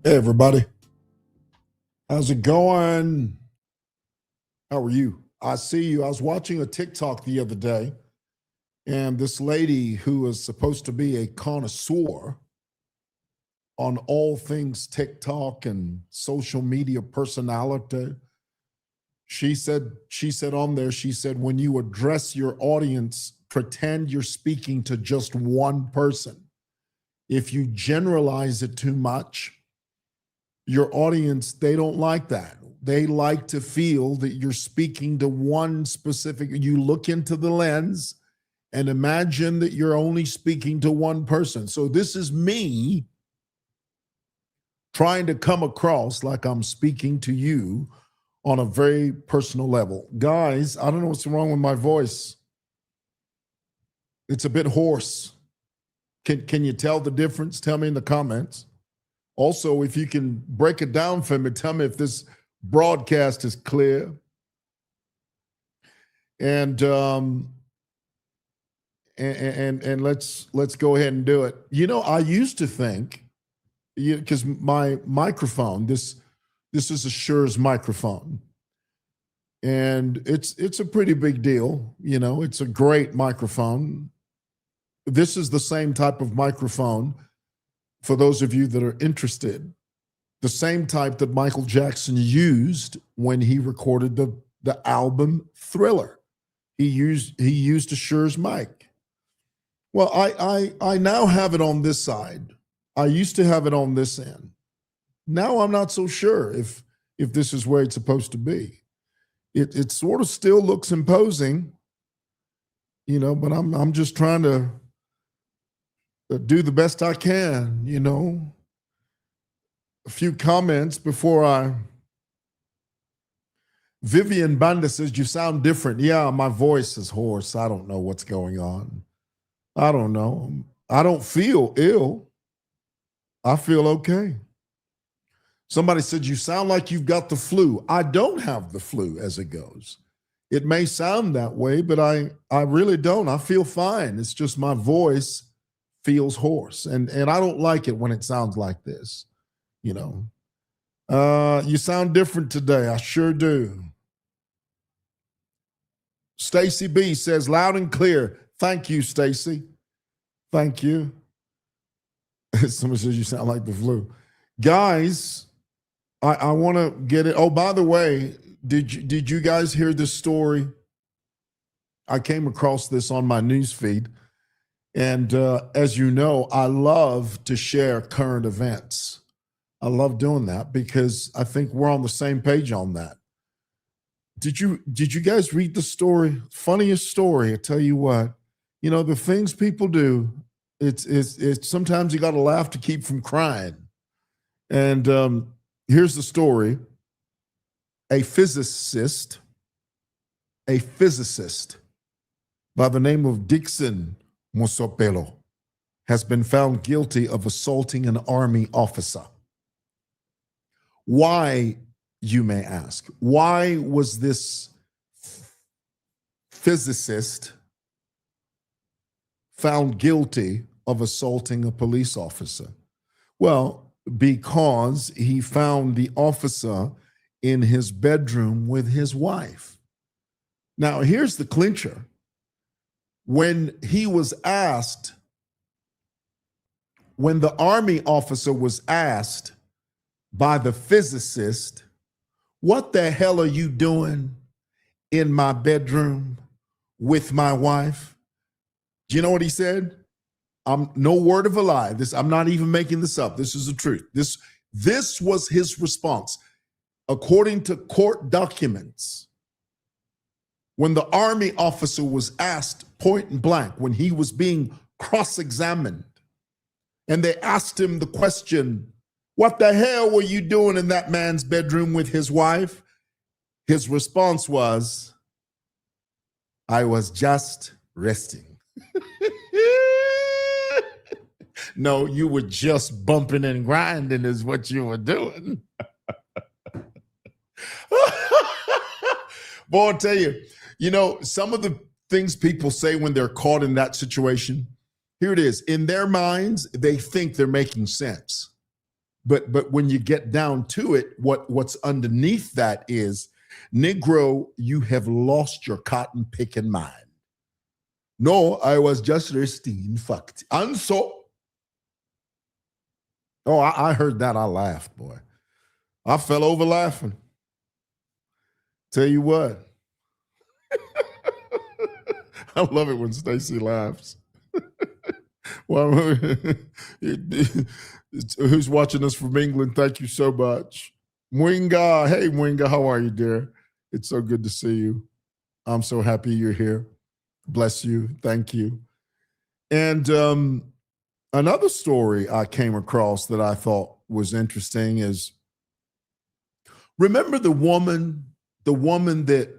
Hey, everybody. How's it going? How are you? I see you. I was watching a TikTok the other day, and this lady who is supposed to be a connoisseur on all things TikTok and social media personality, she said on there, she said, when you address your audience, pretend you're speaking to just one person. If you generalize it too much, your audience, they don't like that. They like to feel that you're speaking to one specific, you look into the lens and imagine that you're only speaking to one person. So this is me trying to come across like I'm speaking to you on a very personal level. Guys, I don't know what's wrong with my voice. It's a bit hoarse. Can you tell the difference? Tell me in the comments. Also, if you can break it down for me, tell me if this broadcast is clear. And let's go ahead and do it. You know, I used to think, because my microphone, this is a Shure's microphone, and it's a pretty big deal. You know, it's a great microphone. This is the same type of microphone, for those of you that are interested, the same type that Michael Jackson used when he recorded the album Thriller. He used a Shure's mic. Well, I now have it on this side. I used to have it on this end. Now I'm not so sure if this is where it's supposed to be. It sort of still looks imposing, you know, but I'm just trying to do the best I can, you know. A few comments before Vivian Banda says, you sound different. Yeah, my voice is hoarse. I don't know what's going on. I don't know. I don't feel ill. I feel okay. Somebody said, you sound like you've got the flu. I don't have the flu as it goes. It may sound that way, but I really don't. I feel fine. It's just my voice feels hoarse. And I don't like it when it sounds like this, you know. You sound different today. I sure do. Stacy B says, loud and clear. Thank you, Stacy. Thank you. Somebody says you sound like the flu. Guys, I want to get it. Oh, by the way, did you guys hear this story? I came across this on my news feed. And as you know, I love to share current events. I love doing that because I think we're on the same page on that. Did you guys read the story? Funniest story, I tell you what. You know, the things people do, it's sometimes you got to laugh to keep from crying. And here's the story. A physicist by the name of Dixon Musopelo has been found guilty of assaulting an army officer. Why, you may ask? Why was this physicist found guilty of assaulting a police officer? Well, because he found the officer in his bedroom with his wife. Now, here's the clincher. When he was asked, when the army officer was asked by the physicist, what the hell are you doing in my bedroom with my wife? Do you know what he said? No word of a lie. I'm not even making this up. This is the truth. This was his response. According to court documents, when the army officer was asked point blank, when he was being cross-examined, and they asked him the question, what the hell were you doing in that man's bedroom with his wife? His response was, I was just resting. No, you were just bumping and grinding is what you were doing. Boy, I'll tell you, you know, some of the things people say when they're caught in that situation, here it is. In their minds, they think they're making sense. But when you get down to it, what's underneath that is, Negro, you have lost your cotton picking mind. No, I was just resting fact. And so, I heard that. I laughed, boy. I fell over laughing. Tell you what. I love it when Stacy laughs. Well, who's watching us from England? Thank you so much. Mwinga. Hey, Mwinga, how are you, dear? It's so good to see you. I'm so happy you're here. Bless you. Thank you. And another story I came across that I thought was interesting is, remember the woman that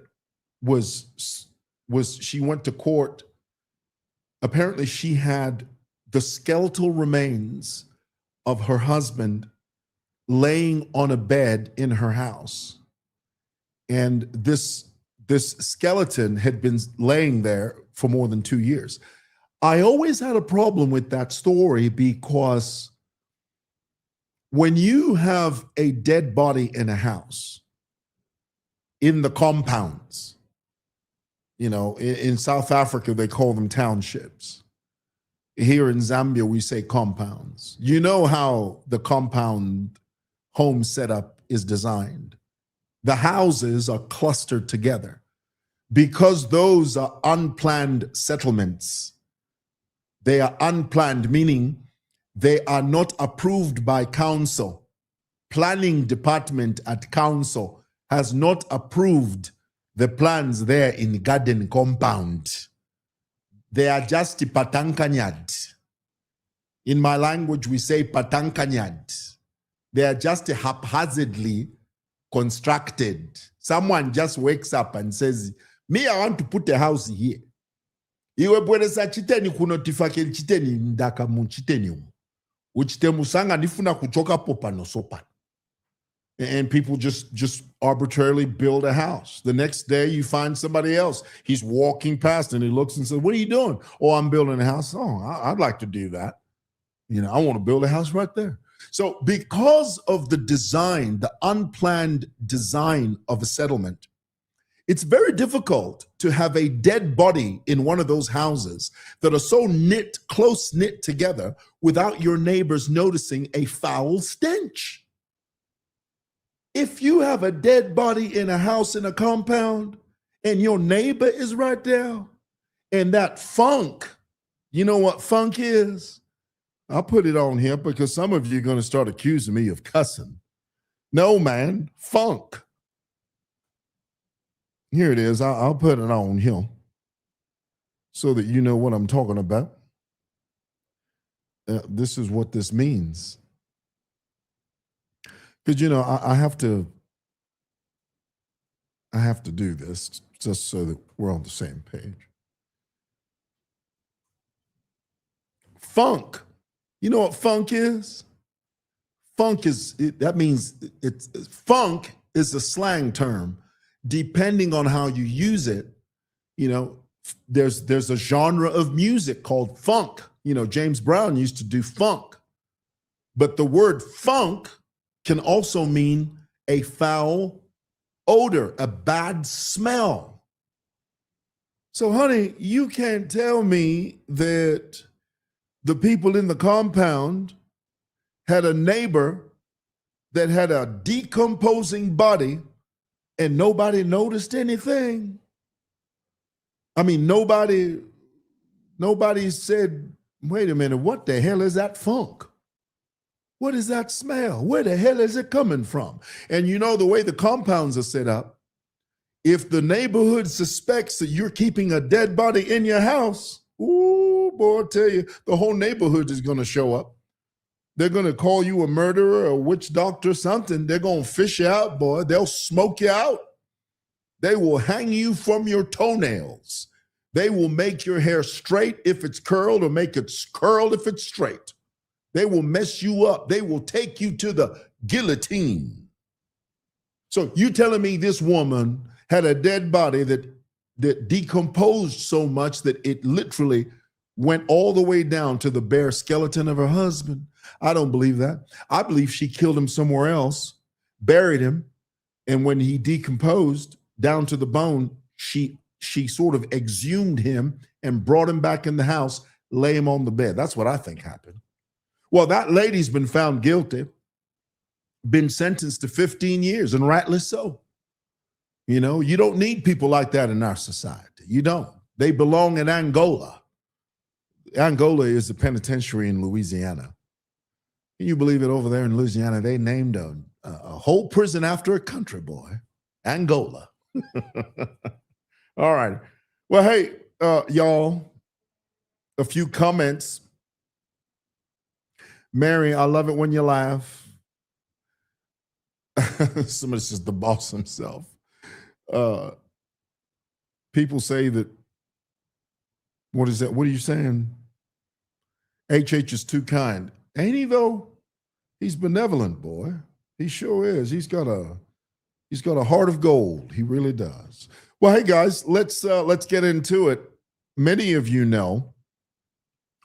she went to court. Apparently she had the skeletal remains of her husband laying on a bed in her house. And this skeleton had been laying there for more than 2 years. I always had a problem with that story because when you have a dead body in a house, in the compounds, in South Africa, they call them townships. Here in Zambia, we say compounds. You know how the compound home setup is designed. The houses are clustered together because those are unplanned settlements. They are unplanned, meaning they are not approved by council. Planning department at council has not approved the plans there in the garden compound. They are just patankanyad. In my language, we say patankanyad. They are just haphazardly constructed. Someone just wakes up and says, me, I want to put a house here. Iwe bweresa chiteni kunotifake chiteni ndaka mu chiteni umu. Uchitemu sanga nifuna kuchoka popa no sopa. And people just arbitrarily build a house. The next day you find somebody else. He's walking past and he looks and says, what are you doing? Oh, I'm building a house. Oh, I'd like to do that. I want to build a house right there. So because of the design, the unplanned design of a settlement, it's very difficult to have a dead body in one of those houses that are so close knit together without your neighbors noticing a foul stench. If you have a dead body in a house in a compound and your neighbor is right there, and that funk, you know what funk is? I'll put it on here because some of you are going to start accusing me of cussing. No, man, funk. Here it is. I'll put it on here so that you know what I'm talking about. This is what this means. Because, I have to do this just so that we're on the same page. Funk. You know what funk is? Funk that means funk is a slang term. Depending on how you use it, there's a genre of music called funk. James Brown used to do funk. But the word funk can also mean a foul odor, a bad smell. So, honey, you can't tell me that the people in the compound had a neighbor that had a decomposing body and nobody noticed anything. I mean, nobody said, wait a minute, what the hell is that funk? What is that smell? Where the hell is it coming from? And the way the compounds are set up, if the neighborhood suspects that you're keeping a dead body in your house, ooh, boy, I tell you, the whole neighborhood is going to show up. They're going to call you a murderer or a witch doctor, something. They're going to fish you out, boy. They'll smoke you out. They will hang you from your toenails. They will make your hair straight if it's curled or make it curled if it's straight. They will mess you up. They will take you to the guillotine. So you telling me this woman had a dead body that decomposed so much that it literally went all the way down to the bare skeleton of her husband. I don't believe that. I believe she killed him somewhere else, buried him, and when he decomposed down to the bone, she sort of exhumed him and brought him back in the house, lay him on the bed. That's what I think happened. Well, that lady's been found guilty, been sentenced to 15 years, and rightly so. You know, you don't need people like that in our society. You don't. They belong in Angola. Angola is a penitentiary in Louisiana. Can you believe it? Over there in Louisiana, they named a whole prison after a country boy, Angola. All right. Well, hey, y'all, a few comments. Mary, I love it when you laugh. Somebody says the boss himself. People say that, what is that? What are you saying? HH is too kind. Ain't he though? He's benevolent, boy. He sure is. He's got a heart of gold. He really does. Well, hey guys, let's get into it. Many of you know.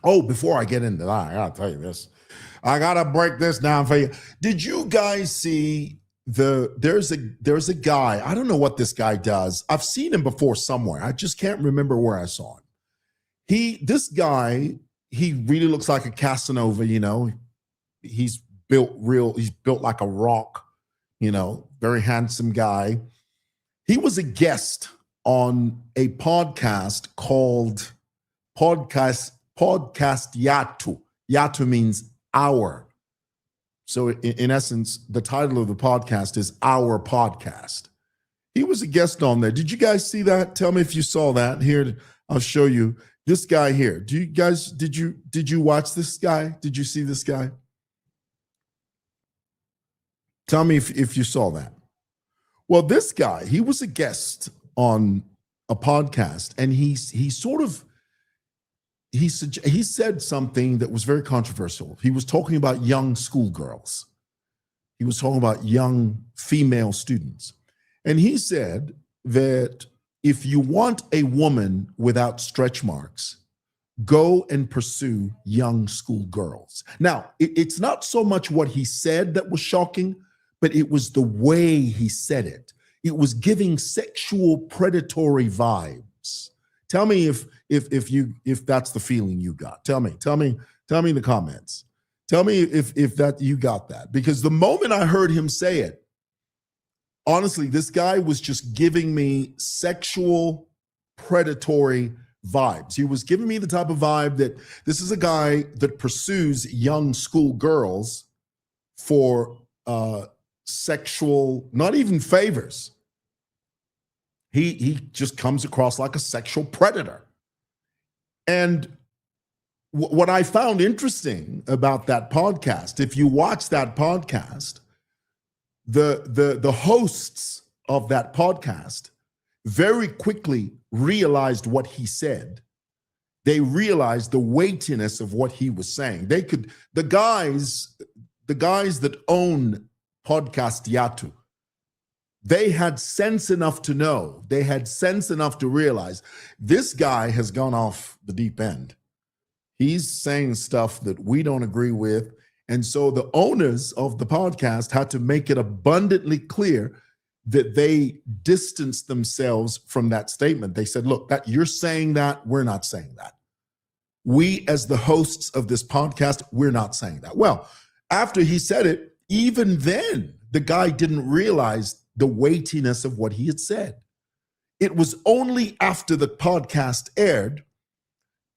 Oh, before I get into that, I gotta tell you this. I gotta break this down for you. Did you guys see there's a guy, I don't know what this guy does. I've seen him before somewhere. I just can't remember where I saw him. This guy, he really looks like a Casanova, you know. He's built like a rock, you know, very handsome guy. He was a guest on a podcast called Podcast Yatu. Yatu means hour. So in essence, the title of the podcast is Our Podcast. He was a guest on there. Did you guys see that? Tell me if you saw that. Here, I'll show you this guy here. Do you guys, did you watch this guy? Did you see this guy? Tell me if you saw that. Well, this guy, he was a guest on a podcast, and he said something that was very controversial. He was talking about young schoolgirls. He was talking about young female students. And he said that if you want a woman without stretch marks, go and pursue young schoolgirls. Now, it's not so much what he said that was shocking, but it was the way he said it. It was giving sexual predatory vibes. Tell me if that's the feeling you got. Tell me in the comments. Tell me if that you got that. Because the moment I heard him say it, honestly, this guy was just giving me sexual predatory vibes. He was giving me the type of vibe that this is a guy that pursues young school girls for sexual, not even favors. He just comes across like a sexual predator. And what I found interesting about that podcast, if you watch that podcast, the hosts of that podcast very quickly realized what he said. They realized the weightiness of what he was saying. The guys that own Podcast Yatu, they had sense enough to know, they had sense enough to realize this guy has gone off the deep end. He's saying stuff that we don't agree with. And so the owners of the podcast had to make it abundantly clear that they distanced themselves from that statement. They said, look, that you're saying that, we're not saying that. We, as the hosts of this podcast, we're not saying that. Well, after he said it, even then, the guy didn't realize the weightiness of what he had said. It was only after the podcast aired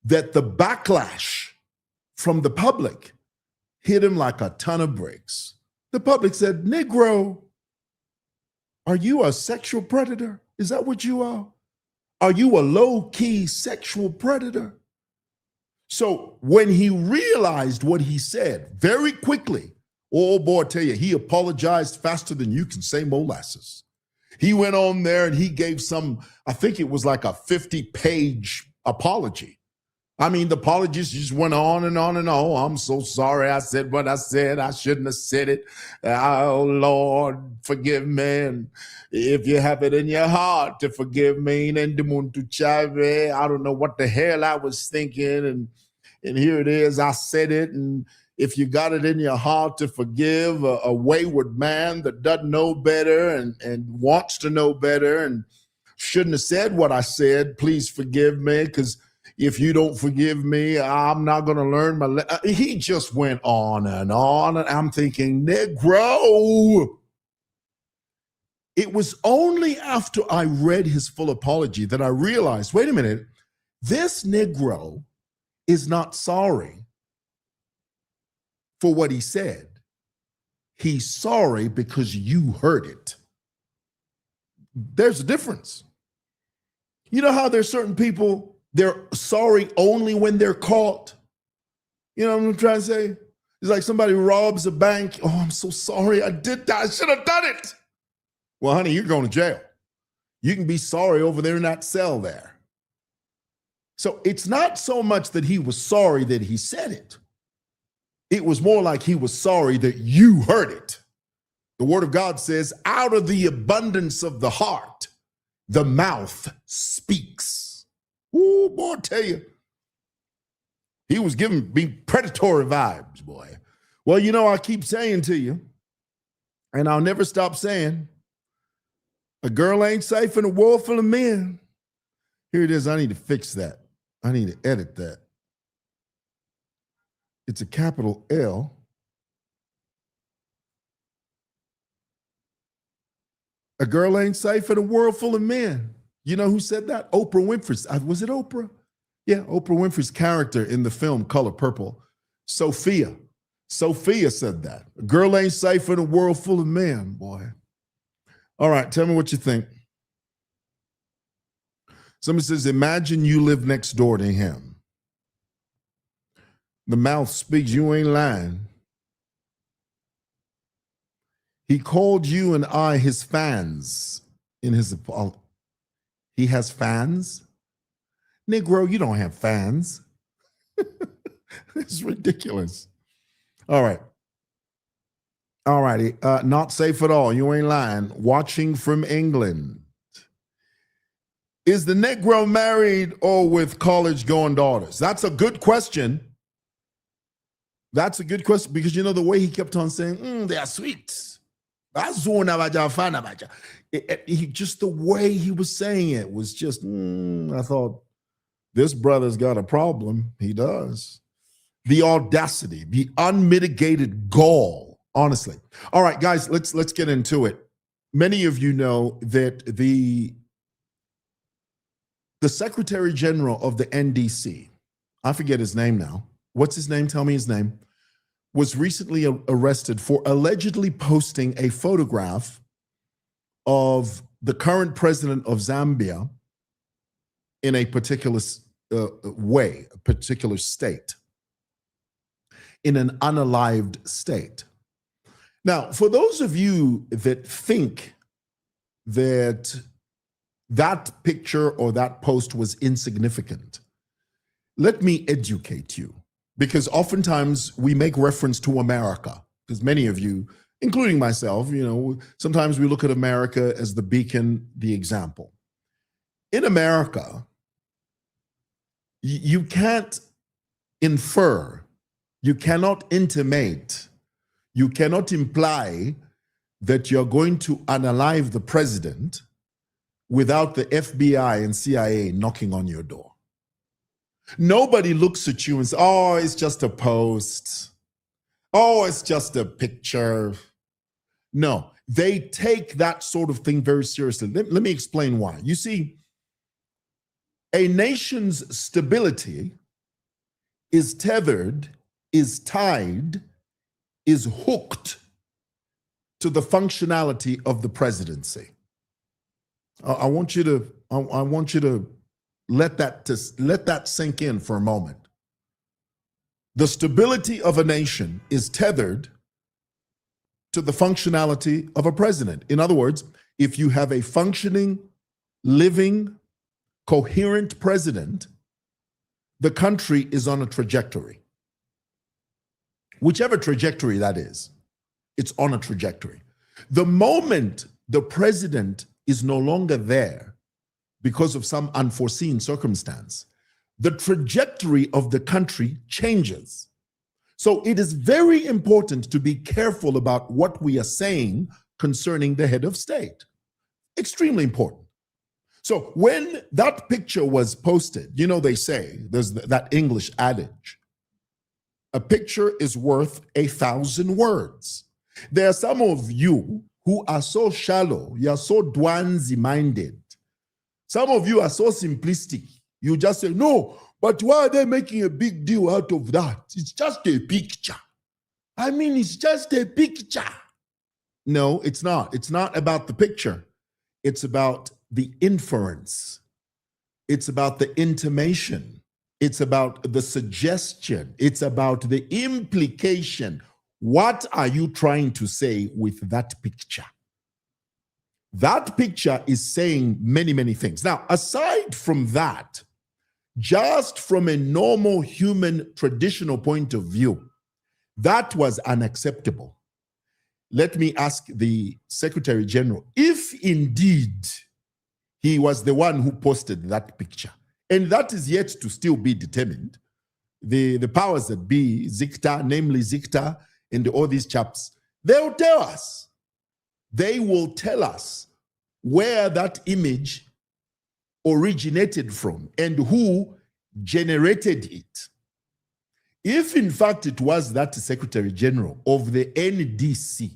that the backlash from the public hit him like a ton of bricks. The public said, Negro, are you a sexual predator? Is that what you are? Are you a low-key sexual predator? So when he realized what he said very quickly, oh boy, I tell you, he apologized faster than you can say molasses. He went on there and he gave some, I think it was like a 50-page apology I mean, the apologies just went on and on and on. Oh, I'm so sorry I said what I said. I shouldn't have said it. Oh, Lord, forgive me. And if you have it in your heart to forgive me, I don't know what the hell I was thinking. And here it is. I said it. And if you got it in your heart to forgive a wayward man that doesn't know better and wants to know better and shouldn't have said what I said, please forgive me, because if you don't forgive me, I'm not going to learn my he just went on, and I'm thinking, Negro. It was only after I read his full apology that I realized, wait a minute, this Negro is not sorry for what he said. He's sorry because you heard it. There's a difference. You know how there's certain people, they're sorry only when they're caught? You know what I'm trying to say? It's like somebody robs a bank. Oh, I'm so sorry I did that. I should have done it. Well, honey, you're going to jail. You can be sorry over there in that cell there. So it's not so much that he was sorry that he said it. It was more like he was sorry that you heard it. The word of God says, out of the abundance of the heart, the mouth speaks. Ooh, boy, I tell you. He was giving me predatory vibes, boy. Well, you know, I keep saying to you, and I'll never stop saying, a girl ain't safe in a world full of men. Here it is. I need to fix that. I need to edit that. It's a capital L. A girl ain't safe in a world full of men. You know who said that? Oprah Winfrey. Was it Oprah? Yeah, Oprah Winfrey's character in the film Color Purple, Sophia. Sophia said that. A girl ain't safe in a world full of men, boy. All right, tell me what you think. Somebody says, imagine you live next door to him. The mouth speaks, you ain't lying. He called you and I his fans in his apology. He has fans? Negro, you don't have fans. It's ridiculous. All right. All righty. Not safe at all. You ain't lying. Watching from England. Is the Negro married or with college-going daughters? That's a good question. That's a good question because, you know, the way he kept on saying, they are sweet. Just the way he was saying it was just, I thought, this brother's got a problem. He does. The audacity, the unmitigated gall, honestly. All right, guys, let's get into it. Many of you know that the Secretary General of the NDC, I forget his name now. What's his name? Tell me his name. Was recently arrested for allegedly posting a photograph of the current president of Zambia in a particular way, a particular state, in an unalived state. Now, for those of you that think that that picture or that post was insignificant, let me educate you. Because oftentimes we make reference to America, because many of you, including myself, you know, sometimes we look at America as the beacon, the example. In America, you can't infer, you cannot intimate, you cannot imply that you're going to unalive the president without the FBI and CIA knocking on your door. Nobody looks at you and says, oh, it's just a post. Oh, it's just a picture. No, they take that sort of thing very seriously. Let me explain why. You see, a nation's stability is tethered, is tied, is hooked to the functionality of the presidency. I want you to let that sink in for a moment. The stability of a nation is tethered to the functionality of a president. In other words, if you have a functioning, living, coherent president, the country is on a trajectory. Whichever trajectory that is, it's on a trajectory. The moment the president is no longer there because of some unforeseen circumstance, the trajectory of the country changes. So it is very important to be careful about what we are saying concerning the head of state. Extremely important. So when that picture was posted, you know, they say, there's that English adage, a picture is worth 1,000 words. There are some of you who are so shallow, you are so dwanzi-minded. Some of you are so simplistic. You just say, no, but why are they making a big deal out of that? It's just a picture. I mean, it's just a picture. No, it's not. It's not about the picture. It's about the inference. It's about the intimation. It's about the suggestion. It's about the implication. What are you trying to say with that picture? That picture is saying many, many things. Now, aside from that, just from a normal human traditional point of view, that was unacceptable. Let me ask the Secretary General, if indeed he was the one who posted that picture, and that is yet to still be determined, the powers that be, Zicta, namely Zicta, and all these chaps, they'll tell us. They will tell us where that image originated from and who generated it. If in fact it was that Secretary General of the NDC,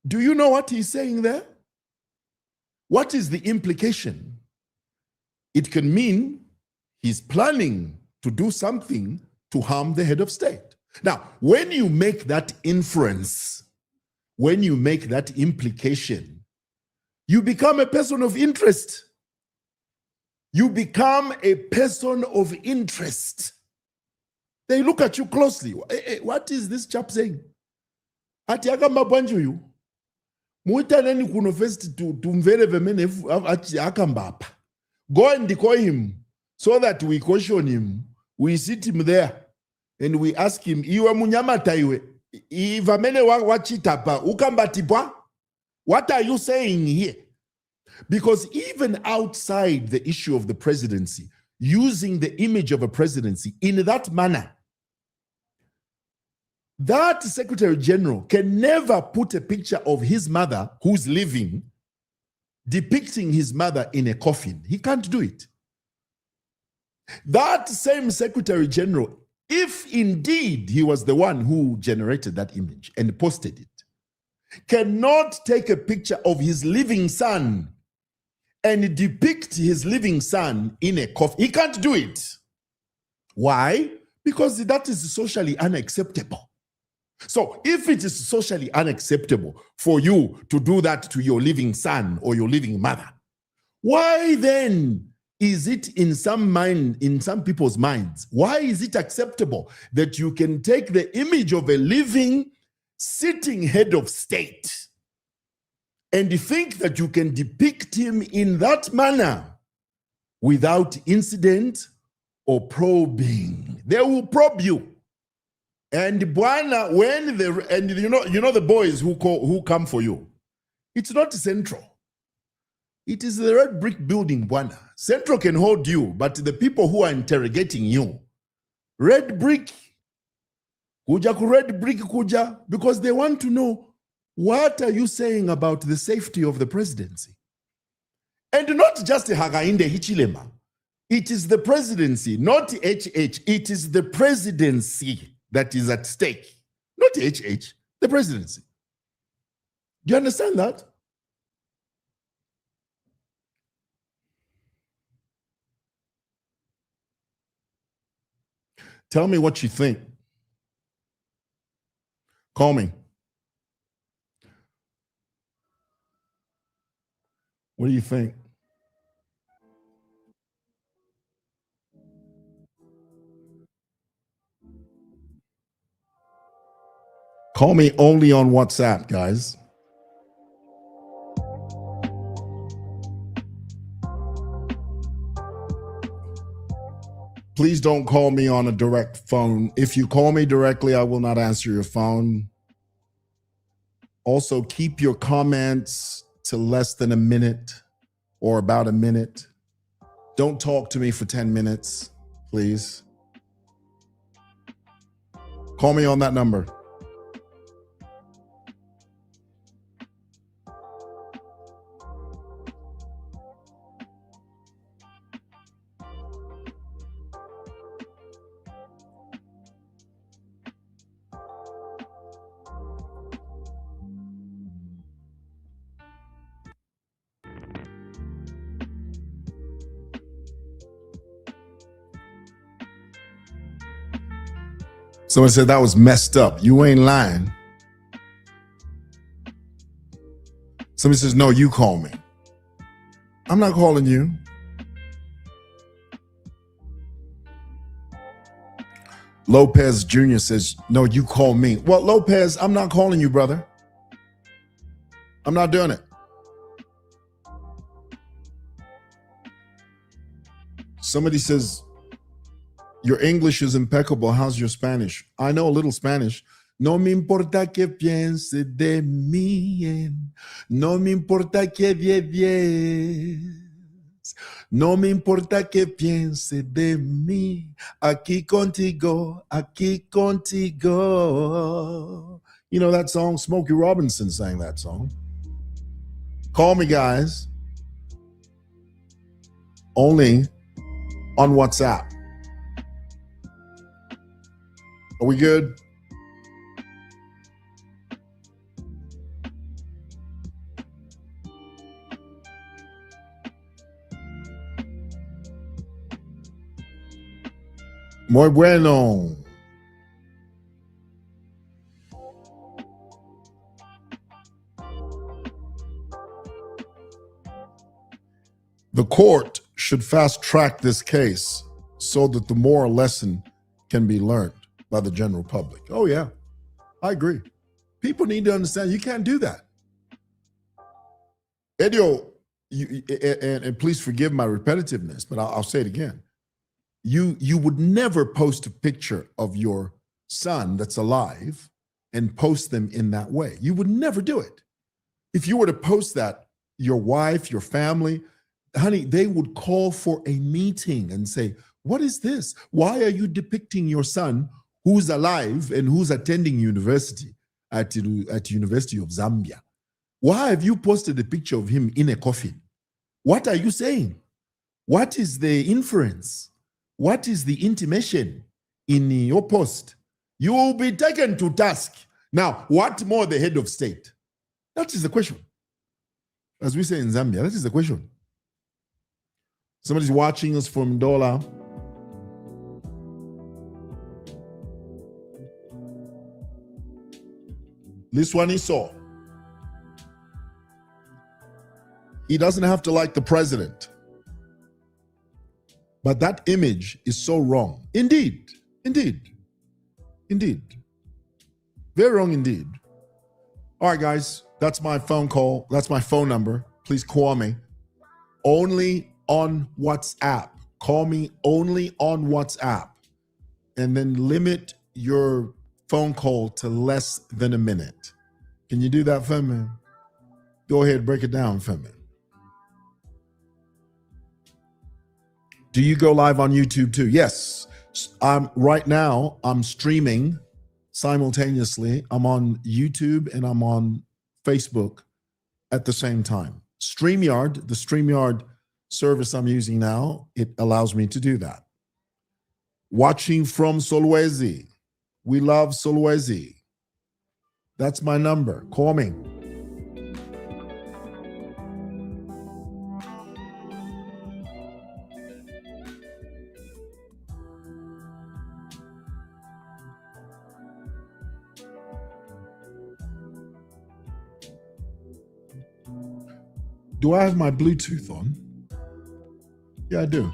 do you know what he's saying there? What is the implication? It can mean he's planning to do something to harm the head of state. Now, when you make that inference, when you make that implication, you become a person of interest. You become a person of interest. They look at you closely. Hey, what is this chap saying? Ati akamba bwanju yu. Muita neni kuno first to mvere vemene akamba apa. Go and call him so that we caution him. We sit him there and we ask him, iwe munyamata iwe. Ivamene wachitapa ukamba tipwa. What are you saying here? Because even outside the issue of the presidency, using the image of a presidency in that manner, that Secretary General can never put a picture of his mother who's living, depicting his mother in a coffin. He can't do it. That same Secretary General, if indeed he was the one who generated that image and posted it, cannot take a picture of his living son and depict his living son in a coffin. He can't do it. Why? Because that is socially unacceptable. So if it is socially unacceptable for you to do that to your living son or your living mother, why then is it in some people's minds, why is it acceptable that you can take the image of a living, sitting head of state and think that you can depict him in that manner without incident or probing? They will probe you. And Bwana, you know the boys who come for you, it's not Central. It is the red brick building, Bwana. Central can hold you, but the people who are interrogating you, red brick, red brick kuja, because they want to know, what are you saying about the safety of the presidency? And not just Hagainde Hichilema. It is the presidency, not HH. It is the presidency that is at stake, not HH, the presidency. Do you understand that? Tell me what you think. Call me. What do you think? Call me only on WhatsApp, guys. Please don't call me on a direct phone. If you call me directly, I will not answer your phone. Also, keep your comments to less than a minute or about a minute. Don't talk to me for 10 minutes, please. Call me on that number. Someone said that was messed up. You ain't lying. Somebody says, no, you call me. I'm not calling you. Lopez Jr. says, no, you call me. Well, Lopez, I'm not calling you, brother. I'm not doing it. Somebody says, your English is impeccable. How's your Spanish? I know a little Spanish. No me importa que piense de mí. No me importa que vives. No me importa que piense de mí. Aquí contigo, aquí contigo. You know that song? Smokey Robinson sang that song. Call me, guys. Only on WhatsApp. Are we good? Muy bueno. The court should fast track this case so that the moral lesson can be learned by the general public. Oh, yeah, I agree. People need to understand you can't do that. Edio, and please forgive my repetitiveness, but I'll say it again. You would never post a picture of your son that's alive and post them in that way. You would never do it. If you were to post that, your wife, your family, honey, they would call for a meeting and say, what is this? Why are you depicting your son who's alive and who's attending university at the University of Zambia? Why have you posted a picture of him in a coffin? What are you saying? What is the inference? What is the intimation in your post? You will be taken to task. Now, what more the head of state? That is the question. As we say in Zambia, that is the question. Somebody's watching us from Dola. This one he saw. He doesn't have to like the president. But that image is so wrong. Indeed, indeed, indeed. Very wrong indeed. All right, guys, that's my phone call. That's my phone number. Please call me. Only on WhatsApp. Call me only on WhatsApp. And then limit your phone call to less than a minute. Can you do that for me? Go ahead, break it down for me. Do you go live on YouTube too? Yes. Right now, I'm streaming simultaneously. I'm on YouTube and I'm on Facebook at the same time. StreamYard, the StreamYard service I'm using now, it allows me to do that. Watching from Solwezi. We love Solwezi. That's my number. Call me. Do I have my Bluetooth on? Yeah, I do.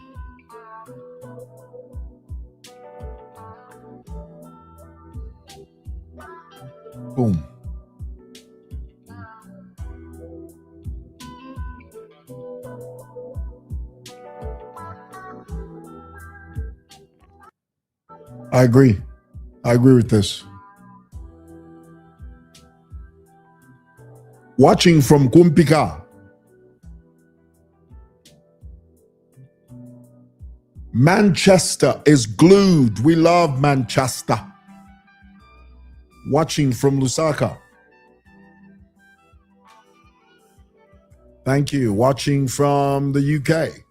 Boom. I agree. I agree with this. Watching from Kumpika. Manchester is glued. We love Manchester. Watching from Lusaka. Thank you. Watching from the UK.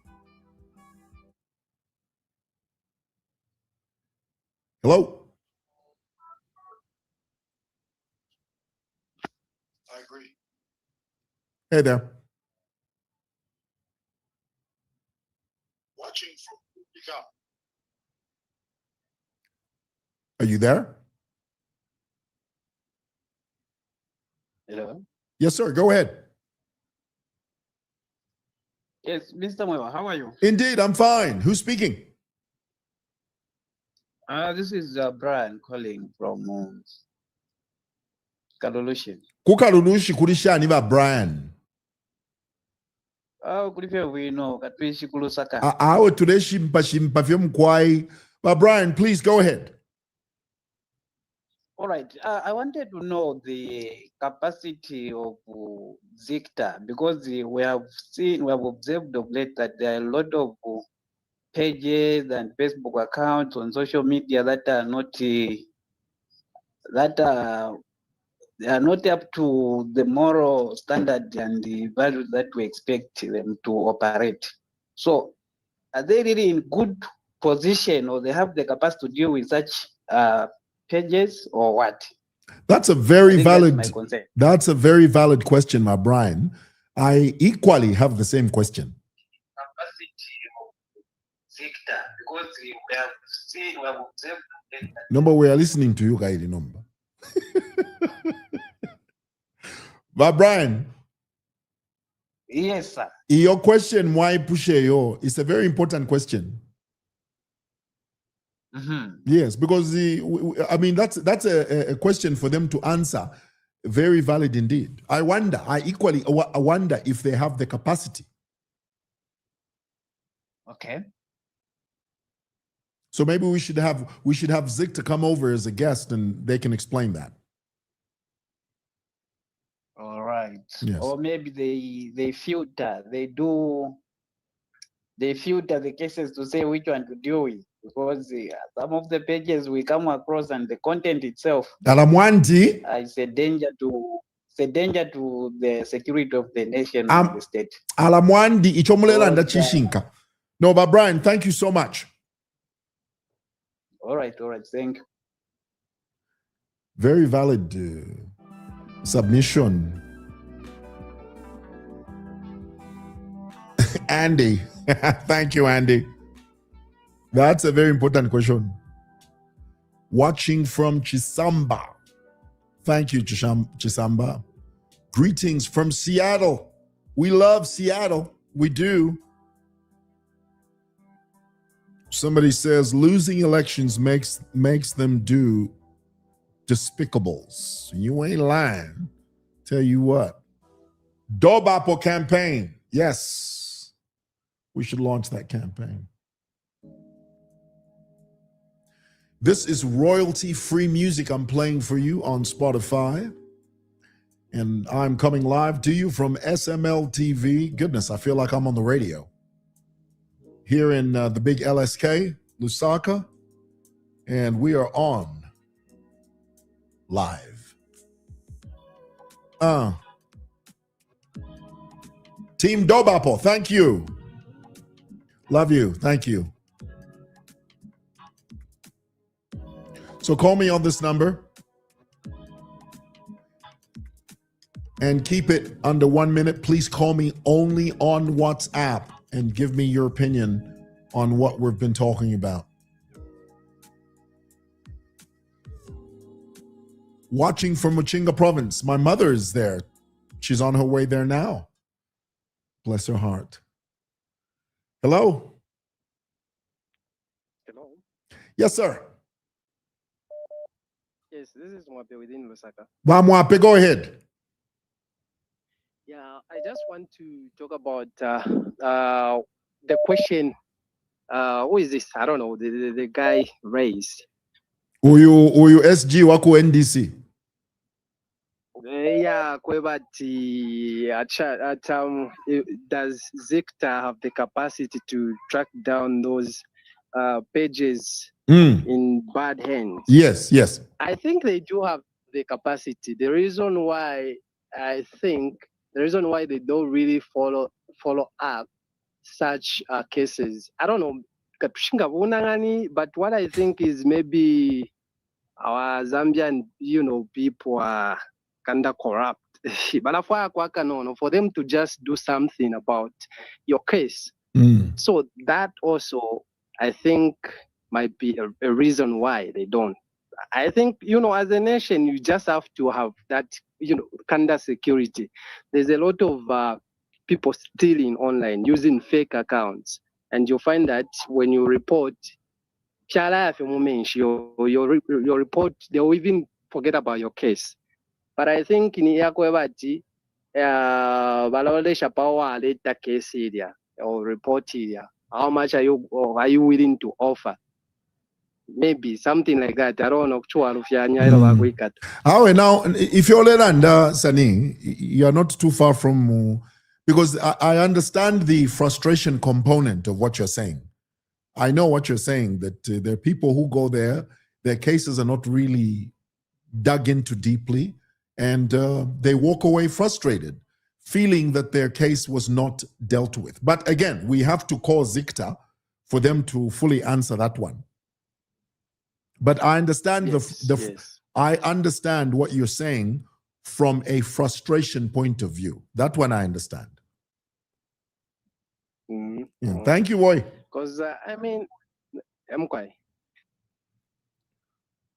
Hello. I agree. Hey there. Watching from Kumpika. Are you there? Hello. Yes, sir. Go ahead. Yes, Mr. Mwewa, how are you? Indeed, I'm fine. Who's speaking? This is Brian calling from Kalolushi. Kukalulushi kulishani ba Brian. Kulipe wino katwishi kulusaka. Awe tuleshi mpashimpa mkwai. But Brian, please go ahead. All right. I wanted to know the capacity of Zicta because we have observed of late that there are a lot of pages and Facebook accounts on social media that are not they are not up to the moral standard and the values that we expect them to operate. So, are they really in good position, or they have the capacity to deal with such pages, or what? That's a very valid. That's my concern. That's a very valid question, my Brian. I equally have the same question. Capacity of Zicta, because we have observed. Number, we are listening to you, guys. Number. But Brian. Yes, sir. Your question, why push yo? It's a very important question. Mm-hmm. Yes, because that's a question for them to answer. Very valid indeed. I wonder if they have the capacity. Okay. So maybe we should have Zic to come over as a guest and they can explain that. All right. Yes. Or maybe they filter the cases to say which one to deal with, because some of the pages we come across and the content itself is a danger to the security of the nation and the state. No, but Brian, thank you so much. All right, thank you. Very valid submission. Andy. Thank you, Andy. That's a very important question. Watching from Chisamba. Thank you, Chisamba. Greetings from Seattle. We love Seattle. We do. Somebody says losing elections makes them do despicables. You ain't lying. Tell you what. Dobapo campaign. Yes. We should launch that campaign. This is royalty-free music I'm playing for you on Spotify. And I'm coming live to you from SML TV. Goodness, I feel like I'm on the radio. Here in the big LSK, Lusaka. And we are on live. Team Dobapo, thank you. Love you. Thank you. So call me on this number and keep it under 1 minute. Please call me only on WhatsApp and give me your opinion on what we've been talking about. Watching from Muchinga province. My mother is there. She's on her way there now. Bless her heart. Hello? Hello? Yes, sir. Yes, this is Mwape within Lusaka. Mwape, go ahead. Yeah, I just want to talk about the question. Who is this? I don't know. The guy raised Uyu SG wako NDC. Yeah, does Zicta have the capacity to track down those pages in bad hands? Yes, yes. I think they do have the capacity. The reason why they don't really follow up such cases, I don't know, but what I think is maybe our Zambian, people are kind of corrupt. But for them to just do something about your case. So that also, I think, might be a reason why they don't. I think, as a nation, you just have to have that, kind of security. There's a lot of people stealing online using fake accounts. And you find that when you report, your report, they'll even forget about your case. But I think in Yakwebati, Balawalesha power later case area or report area. How much are you willing to offer? Maybe something like that. I don't know. Now, if you're Leranda, Sani, you're not too far from, because I understand the frustration component of what you're saying. I know what you're saying, that there are people who go there, their cases are not really dug into deeply, and they walk away frustrated, feeling that their case was not dealt with. But again, we have to call Zicta for them to fully answer that one. But I understand I understand what you're saying from a frustration point of view. That one I understand. Yeah. Thank you, Roy. Because I'm quite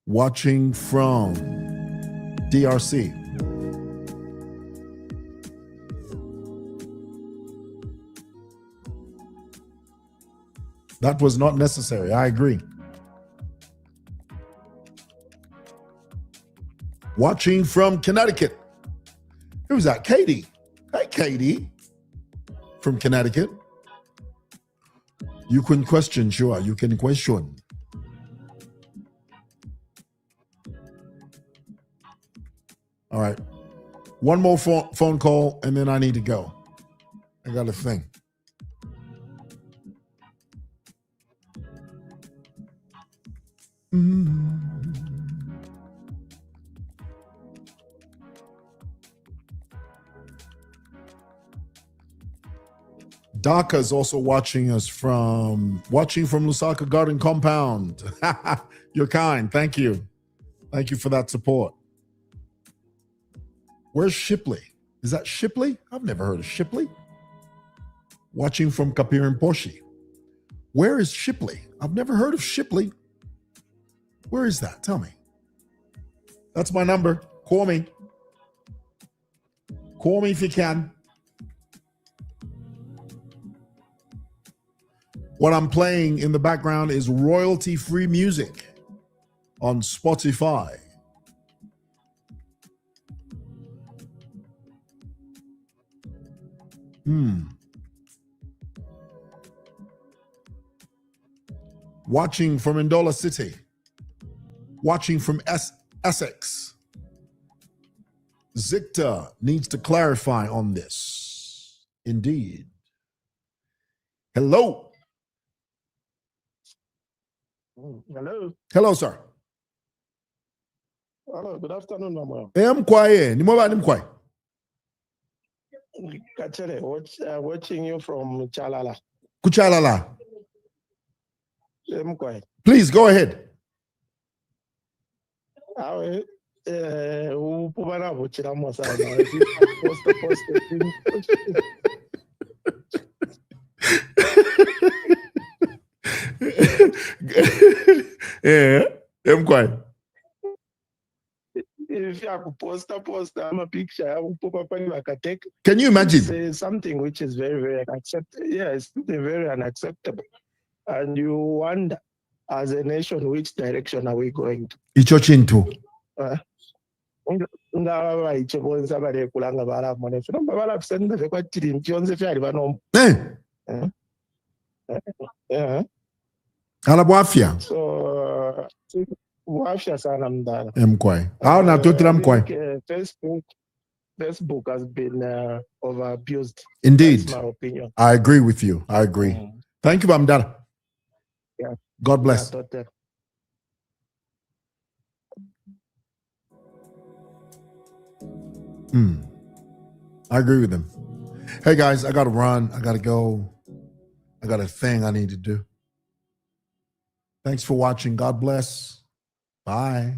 watching from DRC. That was not necessary. I agree. Watching from Connecticut. Who's that? Katie. Hey, Katie. From Connecticut. You can question, sure. You can question. All right. One more phone call, and then I need to go. I got a thing. Daka is also watching from Lusaka Garden Compound. You're kind. Thank you. Thank you for that support. Where's Shipley? Is that Shipley? I've never heard of Shipley. Watching from Kapirimposhi. Where is Shipley? I've never heard of Shipley. Where is that? Tell me. That's my number. Call me. Call me if you can. What I'm playing in the background is royalty-free music on Spotify. Watching from Ndola City. Watching from Essex. Zicta needs to clarify on this. Indeed. Hello. Hello. Hello, sir. Hello, good afternoon, Mama. I'm quiet. I'm quiet. Kachere, watching you from Chalala. Kuchalala. I'm quiet. Please go ahead. Yeah, I'm quiet. If you post a picture, can you imagine? It's something which is very, very unacceptable. Yeah, it's something very unacceptable. And you wonder, as a nation, which direction are we going to? Ichochintu. Alabwafia. So Mwafsha sana mdala. Mkwe. Na tutra I mkwe. think, Facebook has been overabused. Indeed. That's my opinion. I agree with you. I agree. Thank you, Bamdala. Yeah. God bless. Yeah, totally. I agree with him. Hey guys, I gotta run. I gotta go. I got a thing I need to do. Thanks for watching. God bless. Bye.